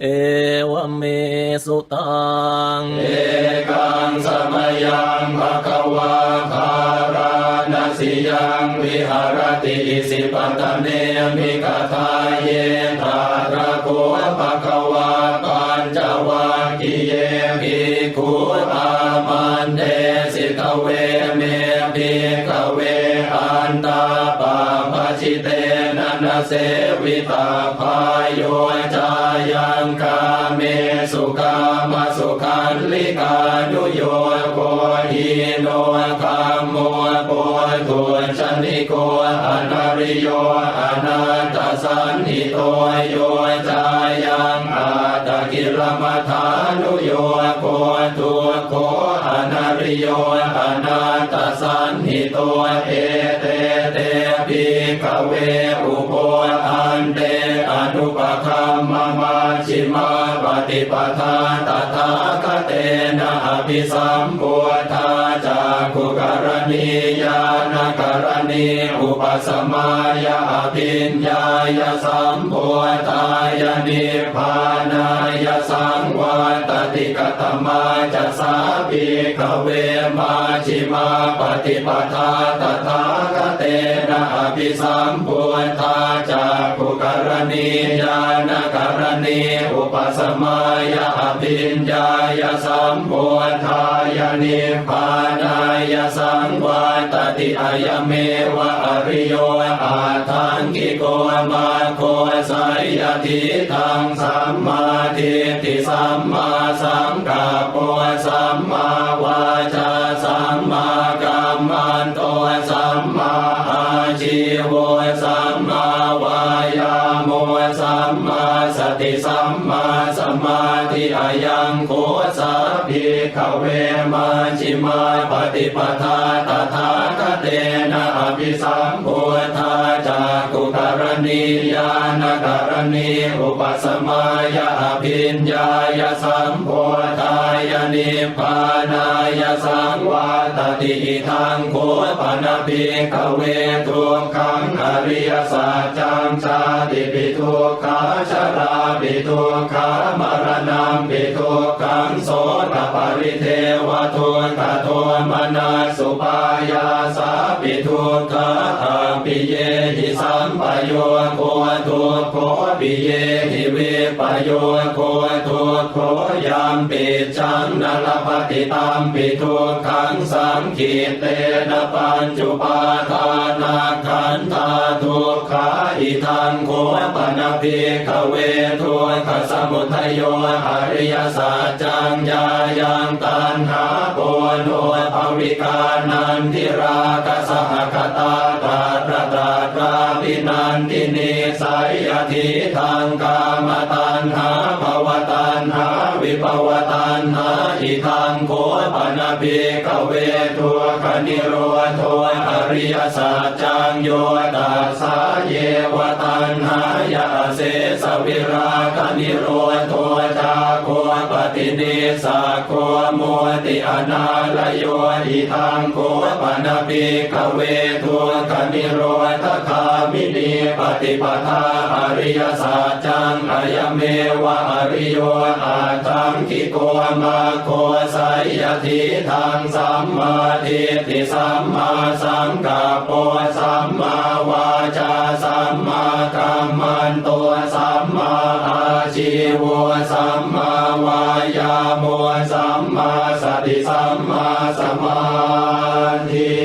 เอวเมสุตังเอกังสมยังภควาคาราณสิยังวิหารติสิปตเนมิกทาเยตาระโกภควาปัญจวัคคีเยภิกขุอามันเตสิกเวเมภิกขเวอันตาปาปชิเตนันเสวิตาพายโยจายังกาเมสุขามสุขันลิกานุโยโกหิโนคามโมโปตุชนิโกอนาริโยอนันตสันนิโตโยจายังอาตกิลมัฏฐานุโยโกตุโกอนาริโยอนันตสันนิโตเอเตเตภิกขเวอุโปอันเตอนุปคัมมมาชิมาปฏิปทาตถาคเตนะอภิสัมพุทธาจากขุกรณียานกรณีอุปสมายาอภิญญายสัมพุทธายนิพพานายสังวาตติกตมาจัสสาภิกขเวมาชิมาปฏิปทาตถาคเตนะอภิสัมพุทธาจากขุกรณียานกรณีอุปสมายาอภิญญายสัมพุทธายนิพพานายสังวาตติอายเมวะอริโยอาทังกิโกมาโคสัยยทิทังสัมมาทิฏฐิสัมมาสังกัปโปสัมมาวาจาสัมมากัมมันโตสัมมาอาชีวสัมมาวายาโมสัมมาสติสัมมาสมาธิอายังโคสัพพิขเวมาชิมาปฏิปทาตถาคเตนะอภิสัมพุทธาจากขุกรณียานกรณีอุปสมายาอภิญญายสัมพุทธายนิพพานายสังวาตติอิทังโคปนภิกขเวทุกขังอริยสัจจังชาติปิทุกขาชราปิทุกขามรณะปิทุกขังโสตปริเทวทุกขโทมนัสสุปายาสาปิทุกขาอาปิเยหิสัมปโยโคทุกโคปิเยหิวิปโยโคทุกโคยามปิจังนลปฏิตามปิทุกขังสังขิเตนะปัญจุปาทานาขันธาทุกขาอิทังโคปนภิกขเวทุกขสมุทัยโยอริยสัจจังญายังตัณหาโปโนภวิกานันทิราคะสหคตาตราตราภินันทินิสัยยทิทังกามตัณหาภวตัณหาวิภวตัณหาอิทังโคปนภิกขเวทุกขนิโรธอริยสัจจังโยตัสสะเยวตัณหายาเสสวิราคะนิโรธจาโคปฏินิสักโคโมติอนาลโยอิทังโคปนภิกขเวทุกขนิโรธคามินีปฏิปทาอริยสัจจังอายเมวะอริโยอาทังกิโกมาโคสัยยทิทังสัมมาทิฏฐิสัมมาสังกัปโปสัมมาวาจาสัมมากัมมันโตสัมมาอาชีวสัมมาวายาโมสัมมาสติสัมมาสมาธิ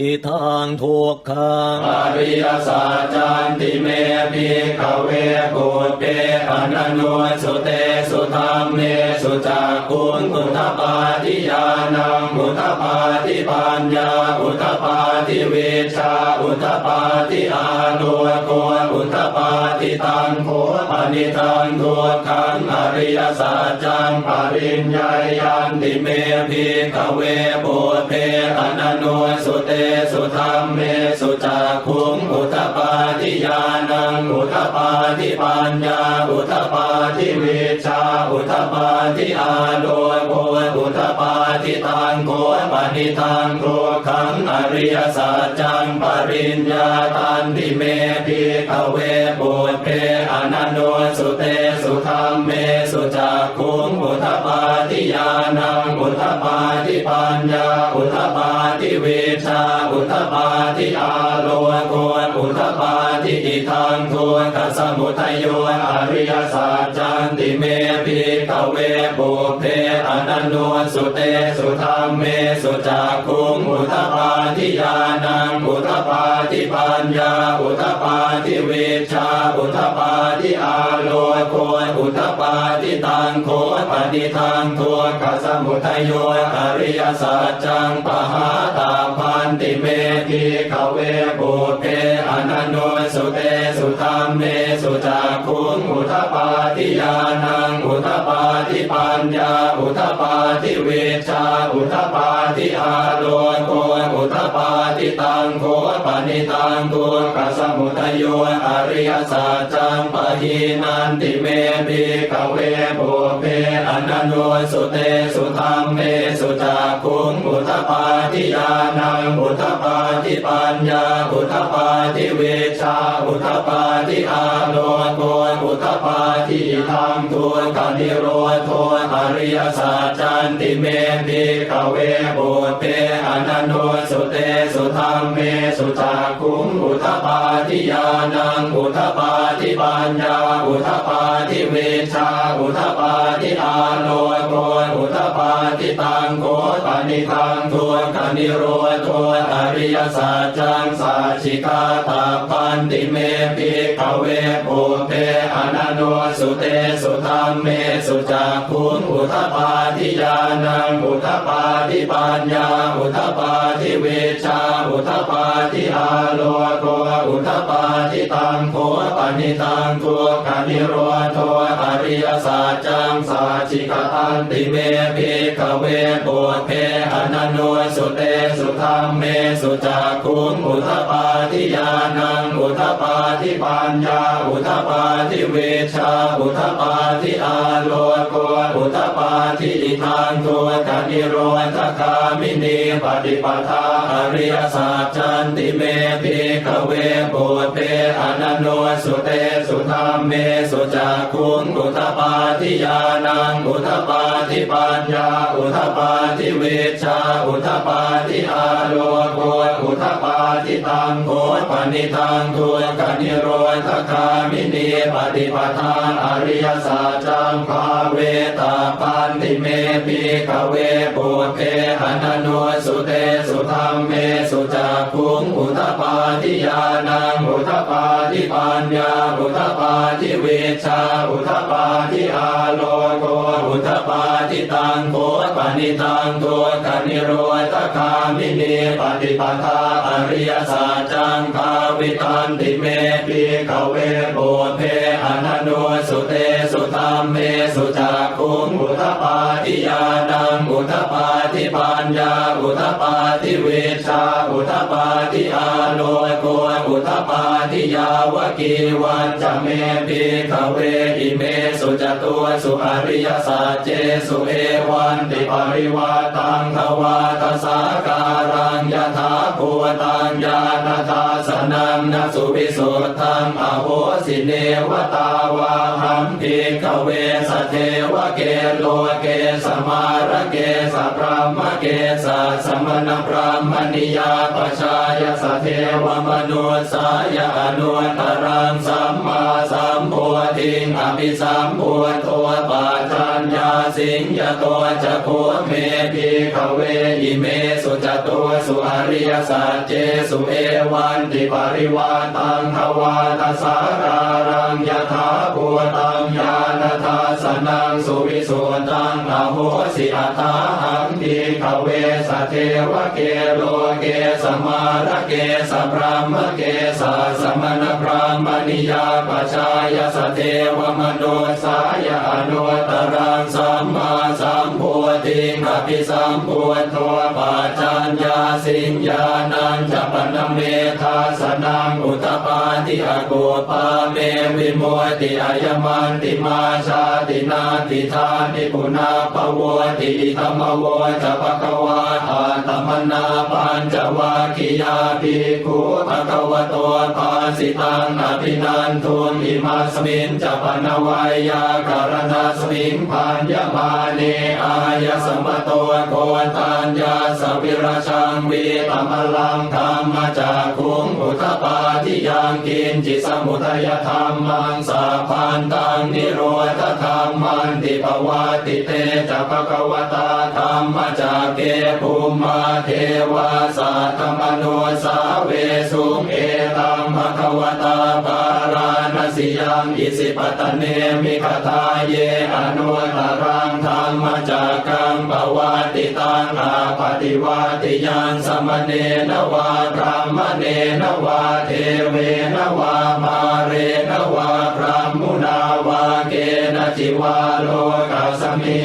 อิทังทุกขังอริยสัจจันติเมภิกขเวปุปเปอนันโนสุเตสุธรรมเมสุจักขุงอุทธปาทิญาณังอุทธปาทิปัญญาอุทธปาทิวิชชาอุทธปาทิอาโลโกอุทธปาทิตังโฆปณิตังทุกขังอริยสัจจังปริญญายันติเมภิกขเวปุปเปอนันโนสุเตสุธรรมเมสุจักขุงอุทธปาทิญาณังอุทธปาทิปัญญาอุทธปาทิวิชชาอุทธปาทิ ทิอาโลโกอุทปาทิตังโกปณิตังโกขังอริยสัจจังปริญญาตันติเมภิกขเวปุถเพอนันโนสุเตสุธรรมเมสุจักขุงอุทปาทิญาณังอุทปาทิปัญญาอุทปาทิวิชาอุทปาทิอาโลโกอุทปาทิอิทังทุกขสมุทัยโยอริยสัจจันติเมภิกขเวปุถเพอนันโนสุเตสุธรรมเมสุจักขุงอุทปาทิญาณังอุทปาทิปัญญาอุทปาทิวิชาอุทปาทิอาโลโกอุทปาทิตังโคปฏิทังทุกขสมุทัยโยอริยสัจจังปหาตาพันติเมภิกขเวปุถเพอนันโนสุเตสุธรรมเมสุจักขุงอุทปาทิญาณังอุทปาทิปัญญาอุทปาทิวิชาอุทปาทิอาโลโกอุทปาทิตังโคปณิตังทุกขสมุทัยโยอริยสัจจังปหินันติเมภิกขเวปุถเพอนันโนสุเตสุธรรมเมสุจักขุงอุทปาทิญาณังอุทปาทิปัญญาอุทปาทิวิชาอุทปาทิอาโลโกอุทปาทิธังทุกขนิโรธอริยสัจจันติเมภิกขเวปุถเพอนันโนสุเตสุธรรมเมสุจักขุงอุทปาทิญาณังอุทปาทิปัญญาอุทปาทิวิชาอุทปาทิอาโลโกอุทปาทิตังโกปณิตังทุกขนิโรธอริยสัจจังสัจฉิกาตาปันติเมภิกขเวปุถเพอนันโนสุเตสุธรรมเมสุจักขุงอุทปาทิญาณังอุทปาทิปัญญาอุทปาทิวิชาอุทปาทิอาโลโกอุทปาทิตังโคปณิตังทุกขนิโรธอริยสัจจังสัจฉิกตันติเมภิกขเวปุถเพอนันโนสุเตสุธรรมเมสุจักขุงอุทปาทิญาณังอุทปาทิปัญญาอุทปาทิวิชาอุทปาทิอาโลโกอุทปาทิอิทังทุกขนิโรธคามินีปฏิปทาอริยสัจจันติเมภิกขเวปุถเพอนันโนสุเตสุธรรมเมสุจักขุงอุทปาทิญาณังอุทปาทิปัญญาอุทปาทิวิชาอุทปาทิอาโลโกอุทปาทิตังโคปณิตังทุกขนิโรธคามินีปฏิปทาอริยสัจจังภาเวตาปันติเมภิกขเวปุถเพอนันโนสุเตสุธรรมเมสุจักขุงอุทปาทิญาณังอุทปาทิปัญญาอุทปาทิวิชาอุทปาทิอาโลโกอุทปาทิตังโคปณิตังทุกขนิโรธคามินีปฏิปทาอริยสัจจังภาวิตันติเมภิกขเวปุถเพอนันโนสุเตสุธรรมเมสุจักขุงอุทปาทิญาณังอุทปาทิปัญญาอุทปาทิวิชาอุทปาทิอาโลโกอุทปาทิยาวกีวันจะเมภิกขเวอิเมสุจตุสุอริยสัจเจสุเอวันติปริวาตังทวาทสาการังยถาภูตังญาณทัสสนังนสุวิสุทธังอโหสิเนวตาวาหัมภิกขเวสเทวเกโลเกสมาระเกสพรหมเกสสมณพรหมนิยาปชายสเทวมนุสายอนุตตรังสัมมาสัมโพธิงอภิสัมพุทโธปัจจัญญาสิงยโตจะโคเมภิกขเวอิเมสุจตุสุอริยสัจเจสุเอวันติปริวาตังทวาทสาการังยถาภูตังญาณทัสสนังสุวิสุทธังอโหสิอัตถาหังภิกขเวสเทวเกโลเกสมาระเกสพรหมเกสสมณพราหมณิยาปชายสเทวมนุสายอนุตตรังสัมมาสัมโพ ติงอภิสัมพุทโธปัจจัญญาสิญญาณัญจะปนเมธาสนังอุตตปาทิอโกปาเมวิโมติอายมันติมาชาตินาติธานิปุนาภวติธรรมโวจะภควาทาธรรมนาปัญจวัคคียาภิกขุภควโตภาสิตังอภินันทุนอิมัสมินจะปนวายาการณาสมิงพันยมาเนอายสมโตโกตัญญาสวิรชังวีตมลังธรรมจากขุงอุทธปาทิยังกินจิสมุทัยธรรมังสาพันตังนิโรธธรรมันติภวติเตจะภควตาธรรมจากเกภูมาเทวาสัตตมโนสาเวสุงเอตัมภควตาปาราณสิยังอิสิปตเนมิคทาเยอนุตรังธรรมจากกังปวัติตังอาปฏิวัติยังสมเนนวาพรหมเนนวาเทเวนวามาเรนวาพรหมุนาวาเกณจิวาโลกัสมิ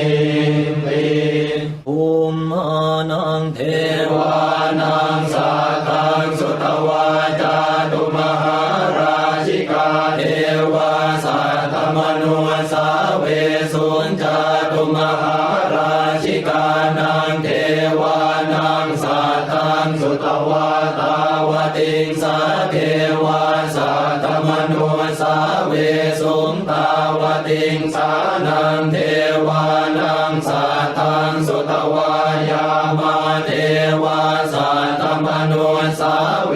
งติ ภูมิมานังเท เทวานังสัตตังสุตวาจาตุมหาราชิกาเทวาสัตตมนุสาเวสุนจาตุมหาราชิกานังเทวานังสัตตังสุตวาตาวติงสาเทวาสัตตมนุสาเวสุนตาวติงสานังเทวานังสัตตังสุตวายามาเทวาสัตตมนุสาเว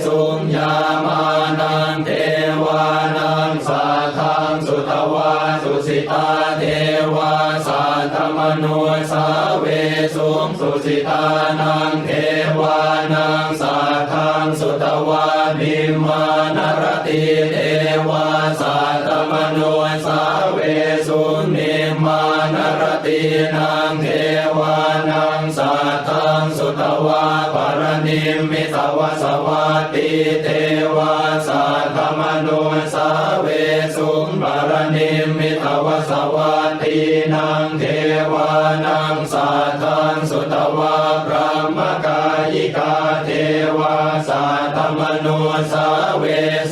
สุญญามานังเทวานังสัตตังสุตวาสุสิตาเทวาสัตตมนุสาเวสุงสุสิตานังเทวานังสัตตังสุตวานิมานรติเทวาสัตตมนุสาเวสุนิมานรตินังเทวานังสัตตังสุตวาปรณิมิตวสวัตติเทวาสัตตมนุสาเวสุงปรณิมิตวสวัตตินังเทวานังสัตตังสุตวาพระมกายิกาเทวาสัตตมนุสาเว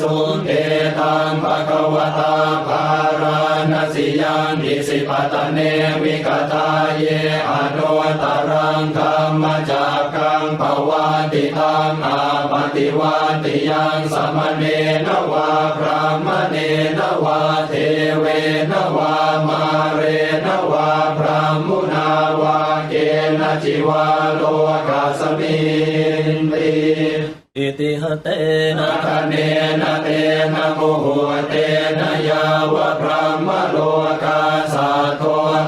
สุงเอตังภควตาภาราณสิยังอิสิปตเนมิกตาเยอนุตรังธรรมจากกังปวัติตังอาปฏิวัติยังสมเนนวาพระมเนนวาเทเวนวามาเรนวาพระมุนาวาเกณจิวาโลกัสมินติ อิติหเต นา นะ คเนนะเตนะโมโหเตนะยาวะพระมโลกาสาโท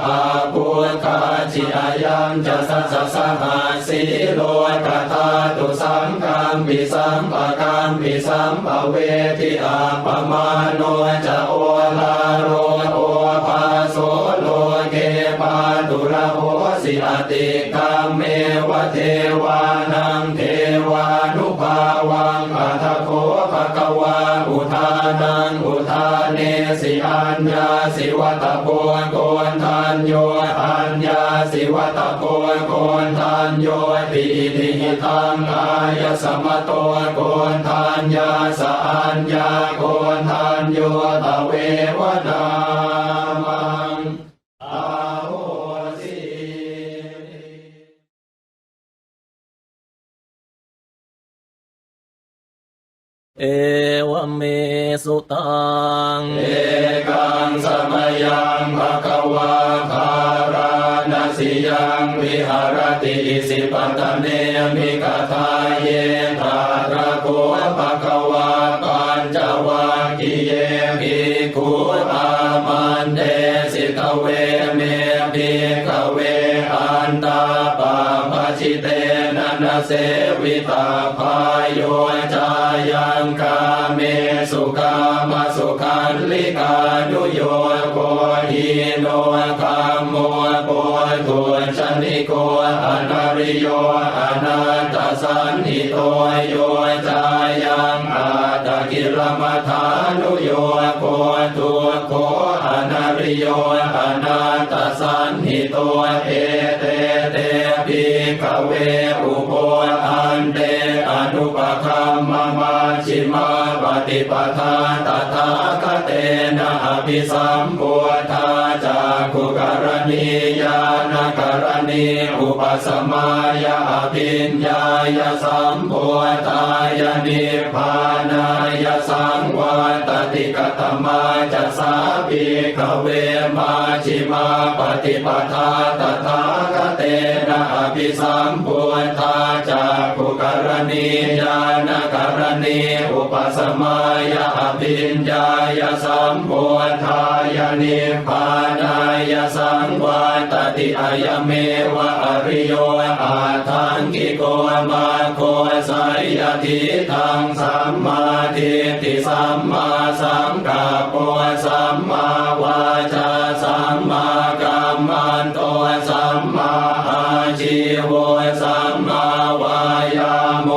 อาปุคาจิอายัญจะสัสสหาสีโลกตาตุสังฆัมปิสัมปะกัมปิสัมปะเวทิอาปมาโนจะโอลาโรโอภาโสโลเกปาตุระโหสิอติกามเมวะเทวานังเทวานุภาวังอัตโคภะคะวาอุทานังอุทาเนสิอัญญาสิวัตโพโกนทัญโยอัญญาสิวัตโพโกนทัญโยติอิทิตังกายสมโตโกนทัญญาสะอัญญาโกนทัญโยตเววนามังอาโหสิ เอวเมสุตัง เอกังสมยังภควาคาราณสิยังวิหารติอิสิปตเนมิกทาเยตาระโกภควาปัญจวัคคีเยภิกขุอามันเตสิกเวเมภิกขเวอันตาปาปชิเตนะนะเสวิตาพายโยจายังกาเมสุขามสุขันลิกานุโยโกหิโนคามโมโปตุชนิโกอนาริโยอนันตสันนิโตโยจายังอาตกิรมัฐานุโยโกตุโคอนาริ ริโยอนาตสันหิโตเอเตเตปิกเวอุโภอันเตอนุปคัมมมาชิมาปฏิปทาตถาคเตนะอภิสัมพุทธาจากขุกรณียานกรณีอุปสมายาอภิญญายสัมพุทธายานิพพานายสังวาตติกตมาจัสสาภิกขเวมาชิมาปฏิปทาตถาคเตนะอภิสัมพุทธาจากขุกรณียานกรณีอุปสมายาอภิญญายสัมพุทธายานิพพานายสังวาตติอายเมวะอริโยอาทังกิโกมาโคสัยยทิทังสัมมาทิฏฐิสัมมาสังกัปปะสัมมาวาจาสัมมากัมมันโตสัมมาอาชีวะสัมมาวายาโม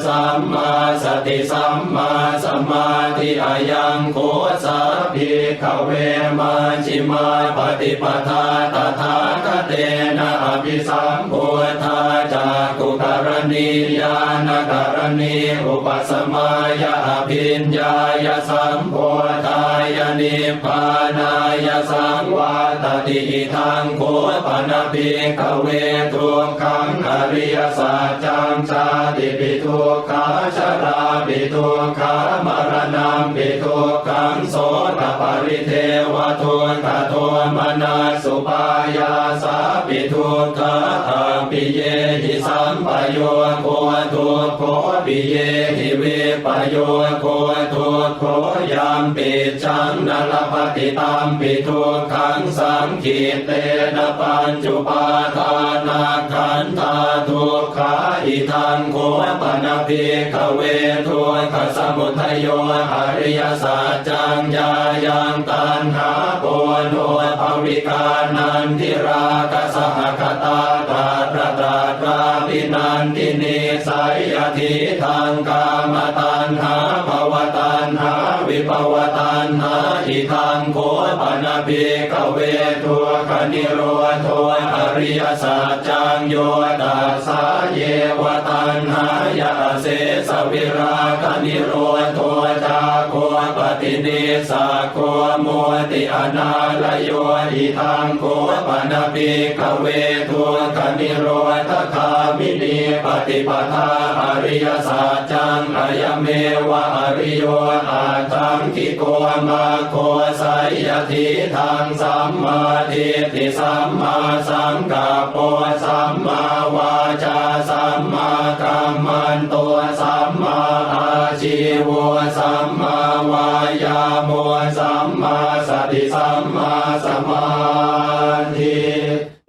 สัมมาสติสัมมาสมาธิอายังโคสัพพิกเวมาชิมาปฏิปทาตถาคเตนะอภิสัมพุทธาจากขุกรณียานกรณีอุปสมายาอภิญญายสัมพุทธายานิพพานายสังวาตติทังโคปนภิกขเวทุกขังอริยสัจจังชาติปิทุกขาชราปิทุกขามรณะปิทุกขังโสตปริเทวทุกขโทมนัสสุปายาสาปิทุกขาอาปิเยหิสัมปโยโคทุกโคปิเยหิวิปโยโคทุกโคยามปิจังนลปฏิตามปิทุกขังสังขีเตนะปัญจุปาทานาขันธาทุกขาอิทังโคปนภิกขเวทุกขสมุทัยโยอริยสัจจังญายังตัณหาโปโนภวิกานันทิราคสหคตาตราตราปินันทินิสัยยทิทังกามตัณหาภวตัณหาวิภวตัณหาอิทังโคปนภิกขเวทุกขนิโรธอริยสัจจังโยตัสสะเยวตัณหายาเสสวิราคนิโรธจาโคปฏินิสาโคโมติอนาลโยอิทังโคปนภิกขเวทุกขนิโรธคามินีปฏิปทาอริยสัจจังอายเมวะอริโยอาทังกิโกมาโคสัยยทิทังสัมมาทิฏฐิสัมมาสังกัปปะสัมมาวาจาสัมมากัมมันโตสัมมาอาชีวะสัมมาวายาโมสัมมาสติสัมมาสมาธิ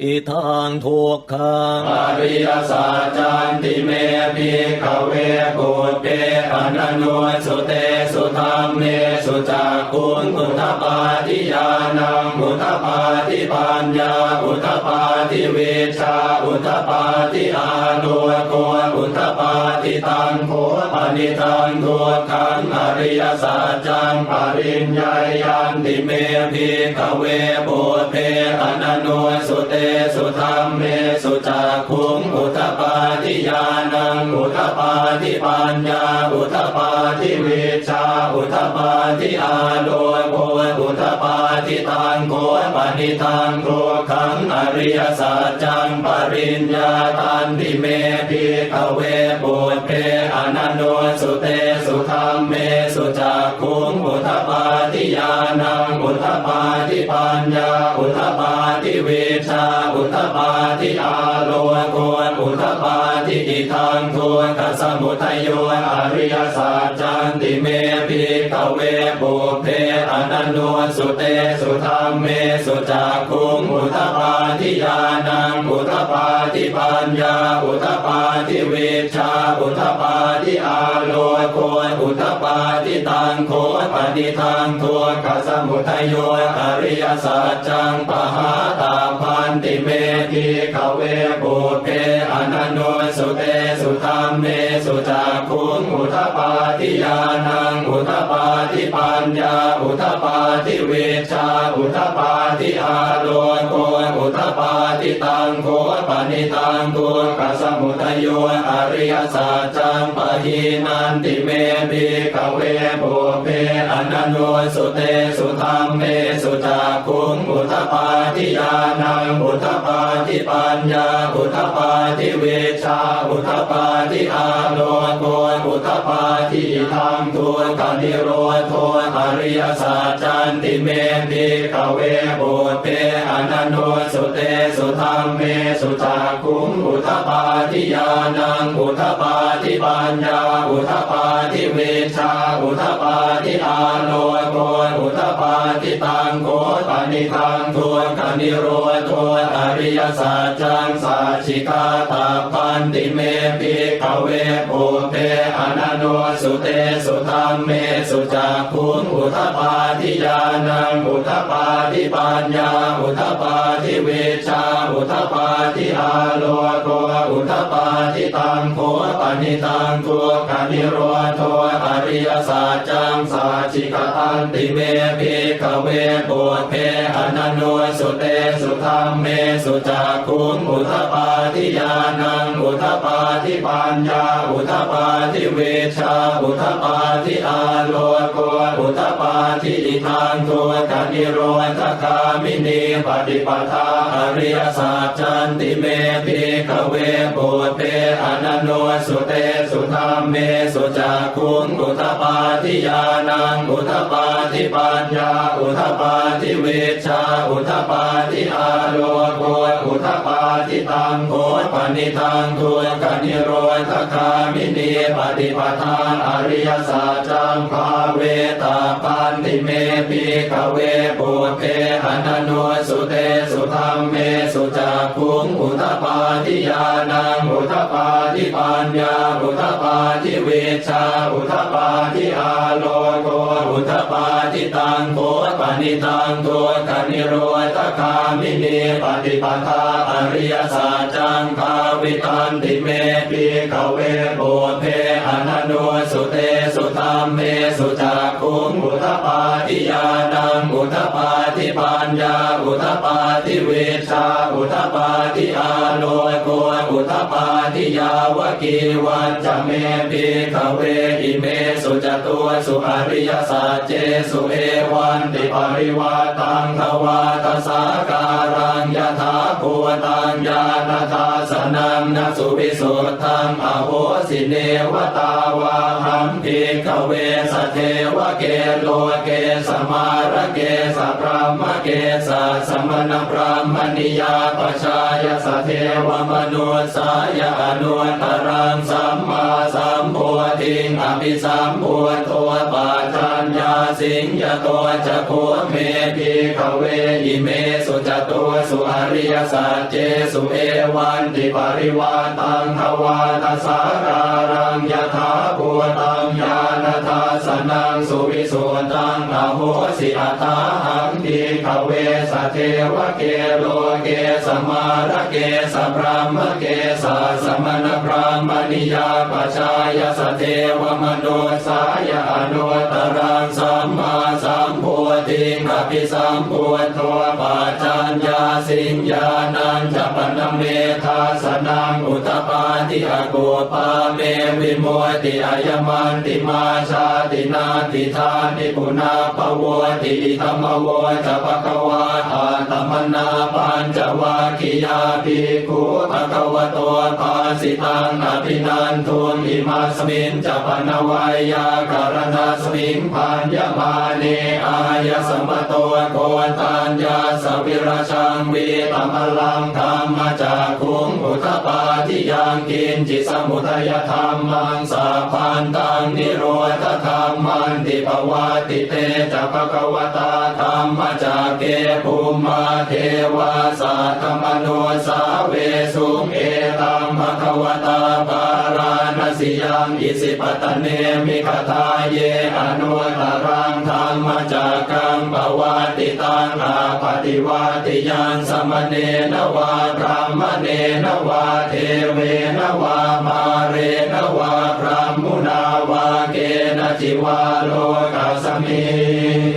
อิทังทุกขังอริยสัจจันติเมภิกขเวปุตเปอนันโนสุเตสุธรรมเมสุจักขุงอุทธปาทิญาณังอุทธปาทิปัญญาอุทธปาทิวิชชาอุทธปาทิอาโนโกอุทธปาทิตังโฆปณิตังทุกขังอริยสัจจังปริญญายันติเมภิกขเวปุตเปอนันโนสุเตสุธรรมเมสุจักขุงอุทธปาทิญาณังอุทธปาทิปัญญาอุทธปาทิวิชชาอุทธปาทิอาโลโกอุทธปาทิตังโฆปณิตังทุกขังอริยสัจจังปริญญาตันติเมภิกขเวปุตเปอนันโนสุเตสุธรรมเมสุจักขุงอุทธปาทิญาณังอุทธปาทิปัญญาอุทธปาทิวิชชาอุทธปาทิอาโลโกอุทธปาทิอิทังทุกขสมุทัยโยอริยสัจจันติเมภิกขเวปุพเพอนันโนสุเตสุธรรมเมสุจักขุงอุทธปาทิญาณังอุทธปาทิปัญญาอุทธปาทิวิชชาอุทธปาทิอาโลโกอุทธปาทิตังโฆปณิทังทุกขสมุทัยโยอริยสัจจังปหาตาพันติเมภิกขเวปุพเพอนันโนสุ สุเตสุธรรมเมสุจักขุงอุทปาทิญาณังอุทปาทิปัญญาอุทปาทิเวชชาอุทปาทิอาโลโกอุทปาทิตังโกปนิตังตุกัสสมุทัยโยอริยสัจจังปะหินันติเมภิกขเวโภเพอนันโนสุเตสุธรรมเมสุจักขุงอุทปาทิญาณังอุทปาทิปัญญาอุทปาทิเวชชาอุทปาทิอาโลโกอุทปาทิธรรมทุกขนิโรธอริยสัจจันติเมภิกขเวโภเพอนันโนสุเตสุธรรมเมสุจักขุงอุทปาทิญาณังอุทปาทิปัญญาอุทปาทิเวชชาอุทปาทิอาโลโกอุทปาทิตังโกปนิทังทุกขนิโรธอริยสัจจังสัจฉิกาตาปันติเมภิกขเวโภเพอนันโนสุเตสุธรรมเมสุจักขุงอุทปาทิญาณังอุทปาทิปัญญาอุทปาทิเวชชาอุทปาทิอาโลโกอุทปาทิตังโขปนิตังทุกขนิโรธอริยสัจจังสัจฉิกตันติเมภิกขเวโภเพอนันโนสุเตสุธรรมเมสุจักขุงอุทปาทิญาณังอุทปาทิปัญญาอุทปาทิเวชชาอุทปาทิอาโลโกอุทปาทิอิทังทุกขนิโรธคามินีปฏิปทาอริยสัจจันติเมภิกขเวโภเพอนันโนสุเตสุธรรมเมสุจักขุงอุทปาทิญาณังอุทปาทิปัญญาอุทปาทิเวชชาอุทปาทิอาโลโกอุทปาทิตังโขปนิทังทุกขนิโรธคามินีปฏิปทาอริยสัจจังภาเวตาปันติเมภิกขเวโภเพอนันโนสุเตสุธรรมเมสุจักขุงอุทปาทิญาณังอุทปาทิปัญญาอุทปาทิเวชชาอุทปาทิอาโลโกอุทปาทิตังโขปนิตังทุกขนิโรธคามินีปฏิปทาอริยสัจจังภาวิตันติเมภิกขเวโภเพอนันโนสุเตสุธรรมเมสุจักขุงอุทปาทิญาณังอุทปาทิปัญญาอุทปาทิเวชชาอุทปาทิอาโลโกอุทปาทิยาวกีวันจะเมภิกขเวอิเมสุจตุสุอริยสัจเจสุเอวันติปริวาตังทวาทสาการังยถาภูตังญาณทัสสนังนสุวิสุทธังอโหสิเนวตาวาหัมภิกขเวสเทวเกโลเกสมาระเกสพรหมเกสสมณพรหมนิยาปชายสเทวมนุสายอนุตตรังสัมมาสัมโพธิงอภิสัมโพโทปัจจัญญาสิงยโตจะโคเมภิกขเวอิเมสุจตุสุอริยสัจเจสุเอวันติปริวาตังทวาทสาการังยถาภูตังญาณทัสสนังสุวิสุตังอโหสิอัตถาหังภิกขเวสเทวเกโลเกสมาระเกสพรหมเกสสมณพราหมณิยาปชายสเทวมโนสายอนุตตรังสัมมาสัมโพธิงอภิสัมโพโทปัจจัญญาสิญญาณัญจปนเมธาสนังอุตปาทิอโกปาเมวิโมติอายมันติมาชาตินาติธานิปุนาภโวติธรรมโวจะภควาทาตมนาปัญจวาคิยาภิกขุภควโตภาสิตังอภินันทุนอิมาสมินจะปนวายาการณาสมิงพันยมาเนอายสมโตโกตัญญาสวิราชังวีตมลังธรรมจากขุงอุทปาทิยังกินจิสมุทัยธรรมังสัพพันตังนิโรธธรรมันติภวาติเตจะภควตาธรรมจากเกภูมาเทวาสัทธมโนสาเวสุงเอตังภควตาปาราณ สิยังอิสิปตเนมิคทาเยอนุตตรังธรรมจักกังปวัตติตังอาปฏิวัติยังสมเนนวาพรหมเนนวาเทเวนวามาเรนวาพรหมุนาวาเกณจิวาโลกัสมิ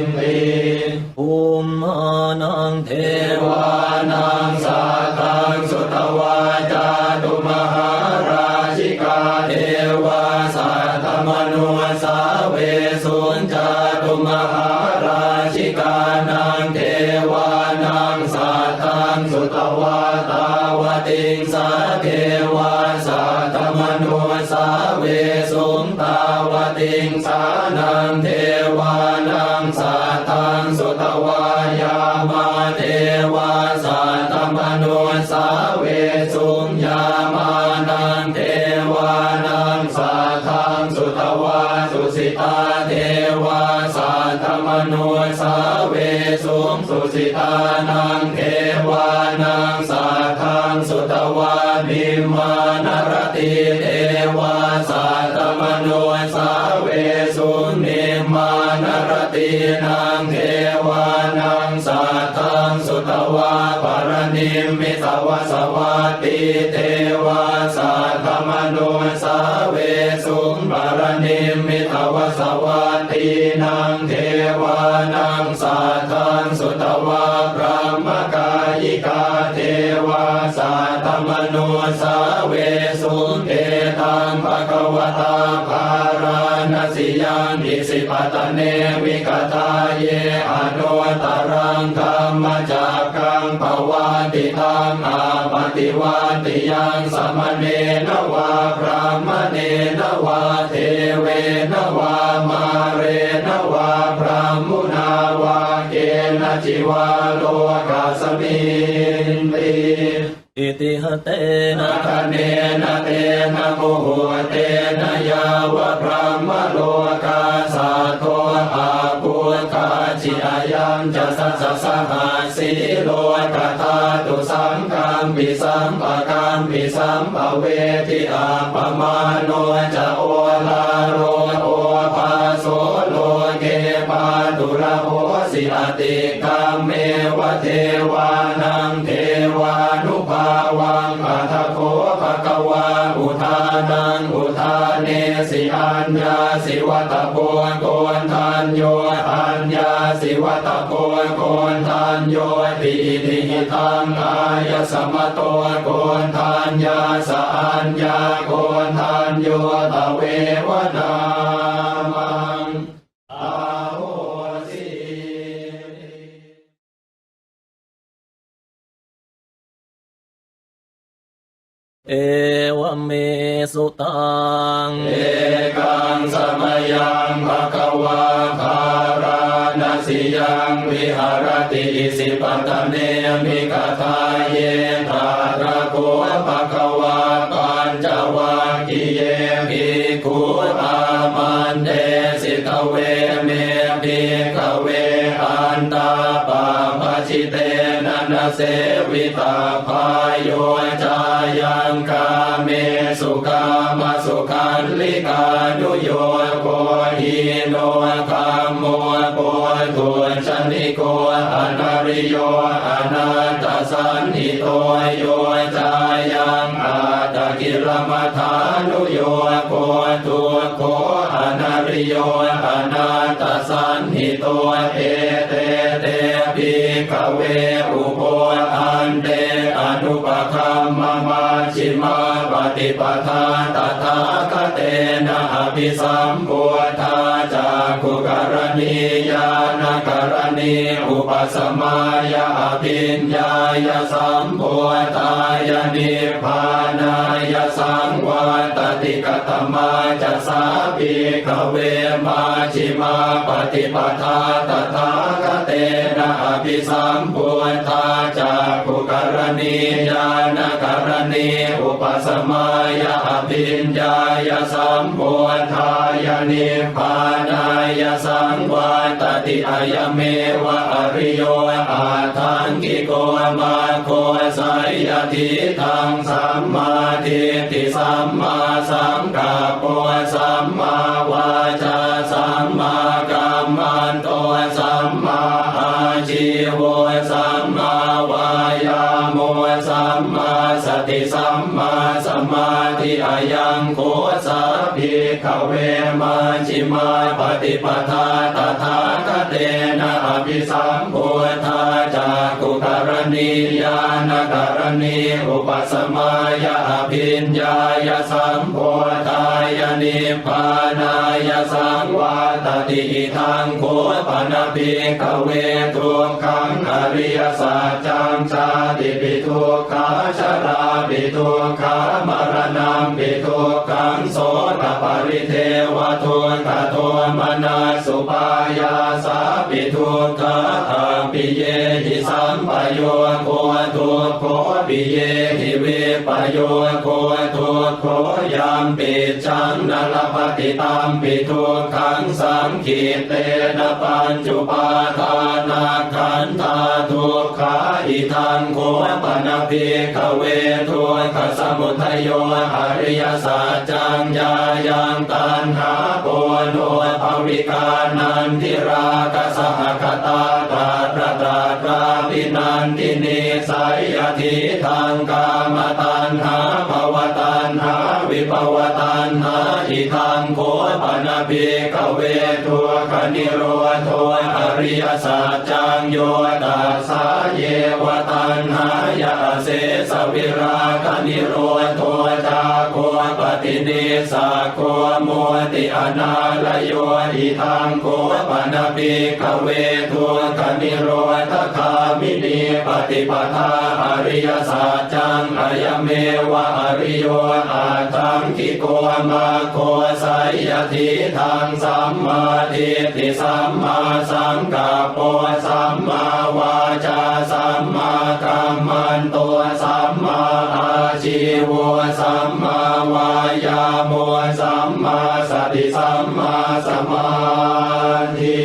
งติ ภูมิมานังเท เทวานังสาทังสุตวาจาตุมหาราชิกาเทวาสัตมนุสาเวสุญจาตุมหาราชิกานังเทวานังสัตตังสุตวาตาวติงสาเทวาสัตมนุสาเวสุญตาวติงสานังเทวานังสัตตังสุตวายามาเทวาสัตมนุสาเวสุญญามานังเทวานังสัตตังสุตวาสุสิตาเทวาสัตมนุสาเวสุงสุสิตานังเทวานังสัตตังสุตวานิมานรติเทวาสัตมนุสาเวสุงนิมานรตินังเทวานังสัตตังสุตวาปรณิมิตวสวัตติเทวาสัตมนุสาเวสุงปรณิมิตวสวัตตินังเทวานังสัตตังสุตวาพระมกายิกาเทวาสัตมนุสาเวสุงเตตังภะคะวะตาภาราณสิยังอิสิปตเนวิกตาเยอนุตตรังธรรมจักกังปวัตติตังอาปฏิวัติยังสมเนนวาพรหมเนนวาเทเวนวามาเรนวาพรหมุนาวาเกณจิวาโลกัสมิงติ อิติหเต นา นะ คเนนะเตนะโมโหเตนะยาวะพระมโลกาสัทโทอาปุคาจิอายัมจะสัสสหาสีโลกตาตุสังฆัมปิสัมปะกัมปิสัมปะเวทิอาปมาโนจะโอลาโรโอภาโสโลเกปาตุระโหสิอติกามเมวะเทวานังเทวานุภาวังอัทโคภะคะวาอุทานังอุทาเนสิอัญญาสิวัตโพโกนทันโยอัญญาสิวัตโพโกนทันโยติติหิตังอายสมโตโกนทันยาสอัญญาโกนทันโยตเววนามังอาโหสิ เอวเมสุตัง เอกังสมยังภะคะวาภาราณสิยังวิหารติอิสิปตเนมิกทาเยตาระโกภะคะวาปัญจวัคคีเยภิกขุอามันเดสิกเวเมภิกขเวอันตาปาปชิเตนะนะเสวิตาพายโยจายังกาเมสุขามสุขันลิกานุโยโกหิโนคามโมโกตุชนิโกอนาริโยอนาตสันหิโตโยจายังอาตกิรมัฐานุโยโกตุโกอนาริโยอนาตสันหิโตเอเตเตภิกขเวอุโปอันเตอนุปคัมมมาชิมาปฏิปทาตถาคเตนะอภิสัมโพธาจากขุกรณียานกรณีอุปสมายาอภิญญายสัมโพธายานิพพานายสังวาตติกตมาจัสสาภิกขเวมาชิมาปฏิปทาตถาคเตนะอ ภิสัมพุทธาจักขุกรณีญาณกรณีอุปสมายะอภิญญายสัมพุทธายะนิพพานายสังวาตติอายเมวะอริโยอาทังกิโกมาโคสัยยทิทังสัมมาทิฏฐิสัมมาสังกัปปะสัมมาวาจาสัมมากัมมันโตสัมมาอาชีวะสัมมาวายาโมสัมมาสติสัมมาสมาธิอายังโคสัพพิขเวมาชิมาปฏิปทาตถาคเตนะอภิสัมพุทธาจักขุกรณีญาณกรณีอุปสมายะอภิญญายสัมพุทธายะนิพพานายสังวาตติอิทังโคปนภิกขเวทุกขังอริยสัจจังชาติปิทุกขาชราปิทุกขามรณะปิทุกขังโสตปริเทวทุกขโทมนัสสุปายาสาปิทุกขาอัมปิเยหิสัมปโยโคทุกโคปิเยหิวิปโยโคทุกโคยามปิจังนลปฏิตัมปิทุกขังสังขิเตนะปัญจุปาทานาขันธาทุกขาอิทังโคปนภิกขเวทุกขสมุทัยโยอริยสัจจังญายังตัณหาโปโนภวิกานันทิราคะสหคตาตราตราภินันทินิสัยยทิทังกามตัณหาภวตัณหาวิภวตัณหาอิทังโคปนภิกขเวทุกขนิโรธอริยสัจจังโยตัสสะเยวตัณหายาเสสวิราคะนิโรธจาโคปฏินิสาโคโมติอนาลโยอิทังโคปนภิกขเวทุกขนิโรธคามินีปฏิปทาอริยสัจจังอายเมวะอริโยอาทังกิโกมาโคสัยยทิทังสัมมาทิฏฐิสัมมาสังกัปปะสัมมาวาจาสัมมากัมมันโตสัมมาอาชีวะสัมมาวายาโมสัมมาสติสัมมาสมาธิ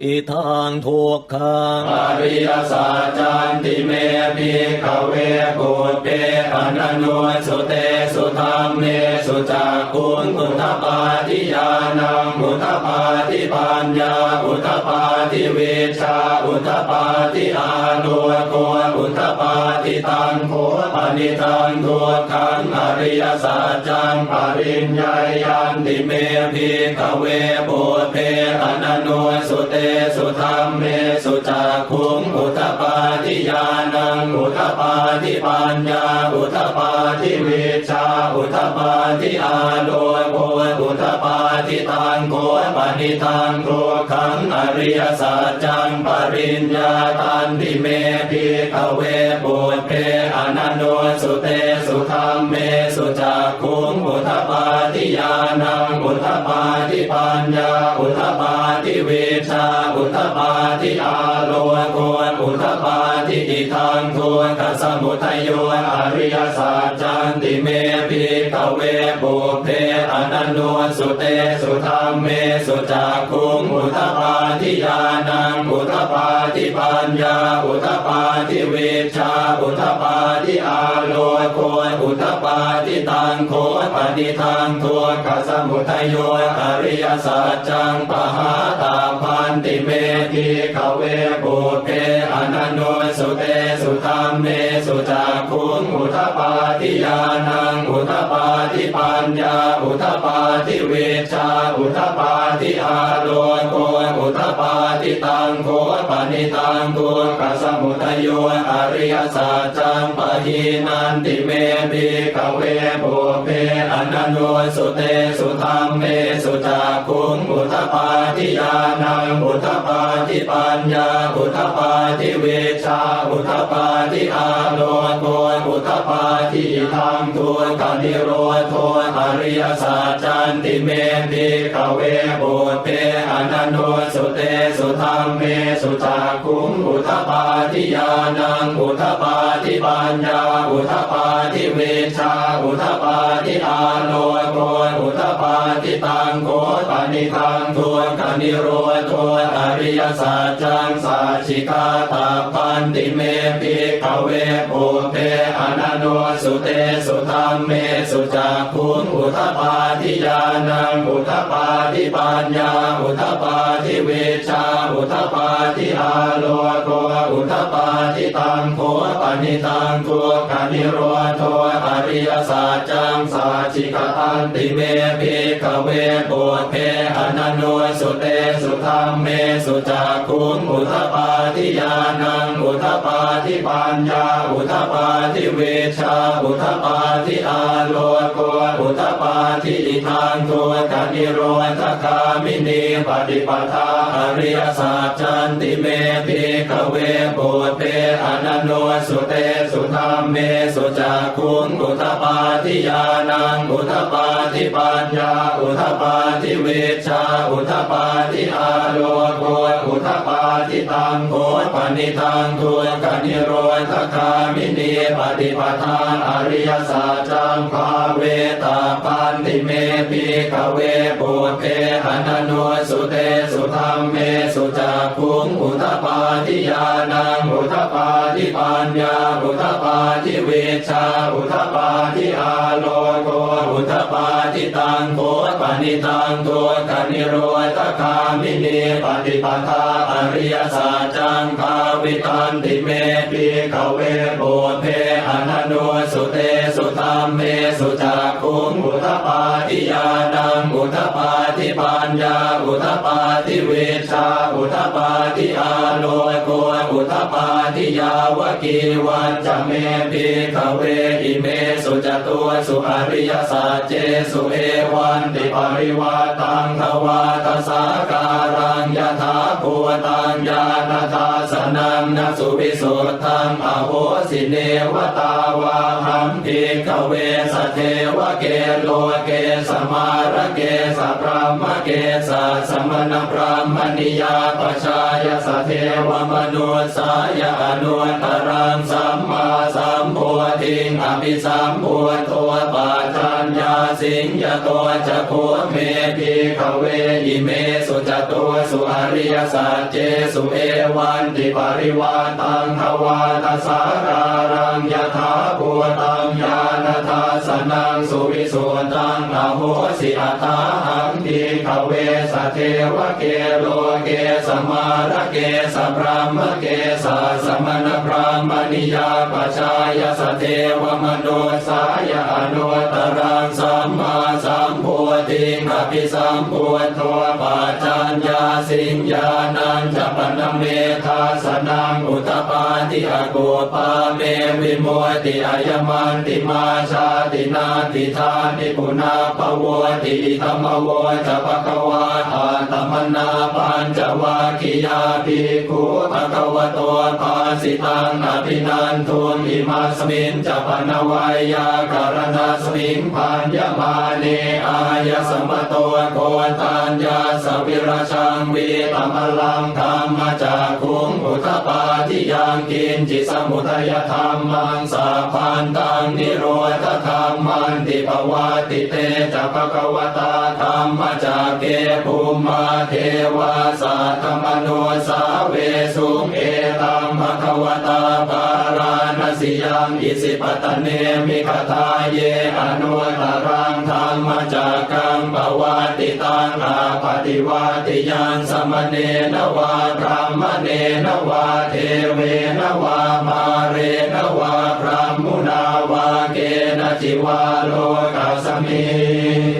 อิทังทุกขังอริยสัจจันติเมภิกขเวปุตเปอนันโนสุเตสุธรรมเมสุจักขุงอุทธปาทิญาณังอุทธปาทิปัญญาอุทธปาทิวิชชาอุทธปาทิอานุโกอุทธปาทิตังโคปนิตังทุกขังอริยสัจจังปริญญายันติเมภิกขเวปุตเปอนันโนสุเตสุธรรมเมสุจักขุงอุทธปาทิญาณังอุทธปาทิปัญญาอุทธปาทิวิชชาอุทธปาทิอาโลโกอุทธปาทิตังโกปนิตังทุกขังอริยสัจจังปริญญาตันติเมภิกขเวปุตเปอนันโนสุเตสุธรรมเมสุจักขุงอุทธปาทิญาณังอุทธปาทิปัญญาอุทธปาทิวิชชาอุทธปาทิอาโลโกอุทธปาทิอิทังทุกขสมุทัยโยอริยสัจจันติเมภิกขเวปุพเพอนันโนสุเตสุธรรมเมสุจักขุงอุทธปาทิญาณังอุทธปาทิปัญญาอุทธปาทิวิชชาอุทธปาทิอาโลโกอุทธปาทิตังโคปนิทังทุกขสมุทัยโยอริยสัจจังปหาตาพันติเมภิกขเวปุพเพอนันโนสุเตสุธรรมเมสุจักขุงอุทธปาทิญาณังอุทธปาทิปัญญาอุทธปาทิวิชชาอุทธปาทิอาโลโกอุทธปาทิตังโคปนิตังทุกขสมุทัยโยอริยสัจจังปะหินันติเมภิกขเว ปุเพอนันโนสุเตสุธรรมเมสุจักขุงอุทธปาทิญาณังอุทธปาทิปัญญาอุทธปาทิเวชาอุทธปาทิอาโลโกอุทธปาทิธรรมทุนกนิโรโทอริยสัจจันติเมภิกขเวปุเพอนันโนสุเตสุธรรมเมสุจักขุงอุทธปาทิญาณังอุทธปาทิปัญญาอุทธปาทิเวชาอุทธปาทิอาโลโกอุทธปาทิตังโกปนิทังทุนกนิโรโทอริยสัจจังสัจฉิกาตาปันติเมภิกขเวปุเพอนันโนสุเตสุธรรมเมสุจักขุงอุทธปาทิญาณังอุทธปาทิปัญญาอุทธปาทิเวชาอุทธปาทิอาโลโกอุทธปาทิตังโกปนิตังทุกขนิโรโทอริยสัจจังสัจฉิกตันติเมภิกขเวปุเพอนันโนสุเตสุธรรมเมสุจักขุงอุทธปาทิญาณังอุทธปาทิปัญญาอุทธปาทิเวชาอุทธปาทิอาโลโกอุทธปาทิอิทังทุกขนิโรธคามินีปฏิปทาอริยสัจจันติเมภิกขเวปุเพอนันโนสุเตสุธรรมเมสุจักขุงอุทธปาทิญาณังอุทธปาทิปัญญาอุทธปาทิเวชาอุทธปาทิอาโลโกอุทธปาทิตังโกปนิทังทุกขนิโรธคามินีปฏิปทาอริยสัจจังภาเวตาปันติเมภิกขเวปุเพอนันโนสุเตสุธรรมเมสุจักขุงอุทธปาทิญาณังอุทธปาทิปัญญาอุทธปาทิเวชาอุทธปาทิอาโลโกอุทธปาทิตังโกปนิตังทุกขนิโรธคามินีปฏิปทาอริยสัจจังภาวิตันติเมภิกขเวปุเพอนันโนสุเตสุธรรมเมสุจักขุงอุทธปาทิญาณังอุทธปาทิปัญญาอุทธปาทิเวชาอุทธปาทิอาโลโกอุทธปาทิยาวกีวันจะเมภิกขเวอิเมสุจตุสุอริยสัจเจสุเอวันติปริวาตังทวาทสาการังยถาภูตังญาณทัสสนังนสุวิสุทธังอโหสิเนวตาวาหัมภิกขเวสเทวเกโลเกสมาระเกสพรหมเกสสมณพรหมนิยาปชายสเทวมนุสายอนุตตรังสัมมาสัมโพธิงอภิสัมโพธิปัจจัญญาสิงยโตจะโคเมภิกขเวอิเมสุจตุสุอริยสัจเจสุเอวันติปริวาตังทวาทสาการังยถาภูตังญาณทัสสนังสุวิสุทธังอโหสิอัตถาหังภิกขเวสเทวเกโลเกสมาระเกสพรหมเกสสมณพราหมณิยาปชายสเทวมโนสายอนุตตรังสัมมาสัมโพธิงอภิสัมโพธิปัจจัญญาสิงญาณัญจปนเมธาสนังอุทธปาทิอโกปาเมวิโมติอายมันติมาชาตินาติธานิปุนาภโวติธรรมโวจะภควาอาตมนาปัญจวาคิยาภิกขุภควโตภาสิตังอภินันทุนอิมาสมิงจะปนวายาการณาสมิงพันยมาเนอายสมโตโกตัญญาสวิราชังวีตมลังธรรมจากขุงอุทธปาทิยังกินจิสมุทัยธรรมังสาพันตังนิโรธธรรมันติภวาติเตจะภควตาธรรมจากเกภูมาเทวาสัตตมโนสาเวสุงเอตัมภควตาปาราณสิยังอิสิปตเนมิคทาเยอนุตตรังธรรมจากกังปวาติตังอาปฏิวาติยังสมเนนวาพรหมเนนวาเทเวนวามาเรนวาพรหมุนาวาเกณจิวาโลกัสมิ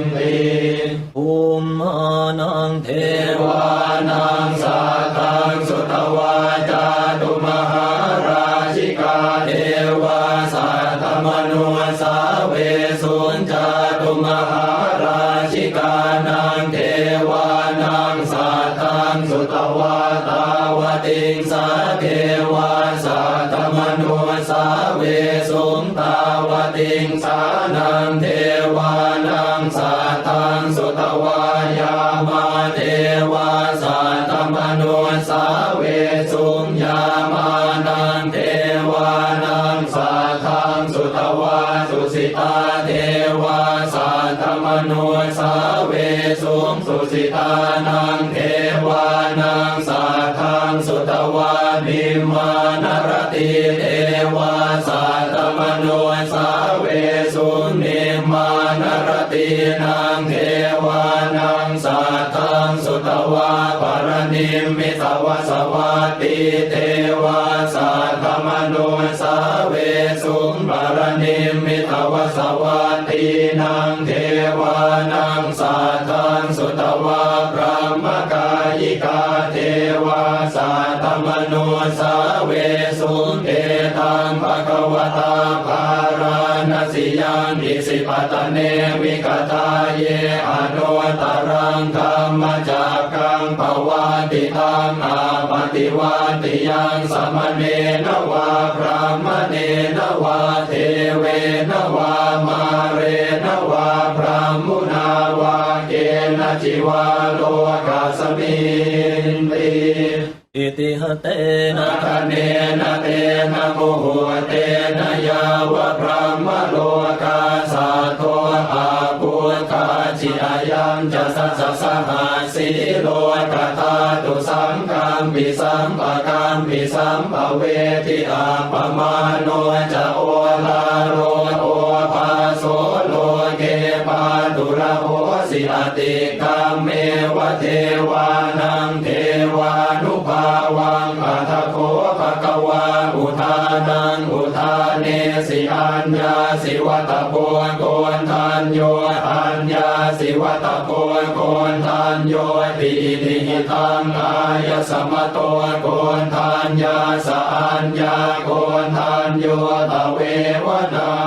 งติภูมานังเท เทวานังสัทธังสุตวาจาตุมหาราชิกาเทวาสัทธมนุสาเวสุ มนุสาเวสุงตาวติงสานังเทวานังสัตตังสุตวายามาเทวาสัตตมนุสาเวสุงยามานังเทวานังสัตตังสุตวาสุสิตาเทวาสัตตมนุสาเวสุงสุสิตานังเทวานังสัตตังสุตวานิมานรติเทวาสัตตมนุสาเวสุงนิมานรตินังเทวานังสัตตังสุตวาปรณิมมิตวสวัตติเทวาสัตตมนุสาเวสุงปรณิมมิตวสวัตตินังเทวานังสัตตังสุตวาพระมกายิกาเทวาสัตตมนุสาเวสุงเอตังภควตาภาราณสิยังอิสิปตเนวิกตาเยอนุตรังธรรมจักกังภวาติตังอาปฏิวัติยังสมเนนวาพระมเนนวาเทเวนวามาเรนวาพระมุนาวาเกณจิวาโลกาสมินติ อิติหเต นา นะ คเนนะเตนะโมโหเตนะยาวะพระมโลกาสัทโทอาปุคาจิอายังจะสัสสะหาสีโลกตาตุสังฆัมปิสัมปะกัมปิสัมปะเวทิอาปมาโนจะโอลาโรโอภาโสโลเกปาตุระโหสิอติกามเมวะเทวานังเทวานุภาวังอัทโคภะคะวาอุทานังอุทาเนสิอัญญาสิวัตโพโกนทันโยอัญญาสิวัตโพโกนทันโยติอิทิตังอายสมโตโกนทันยาสอัญญาโกนทันโยตะเววนา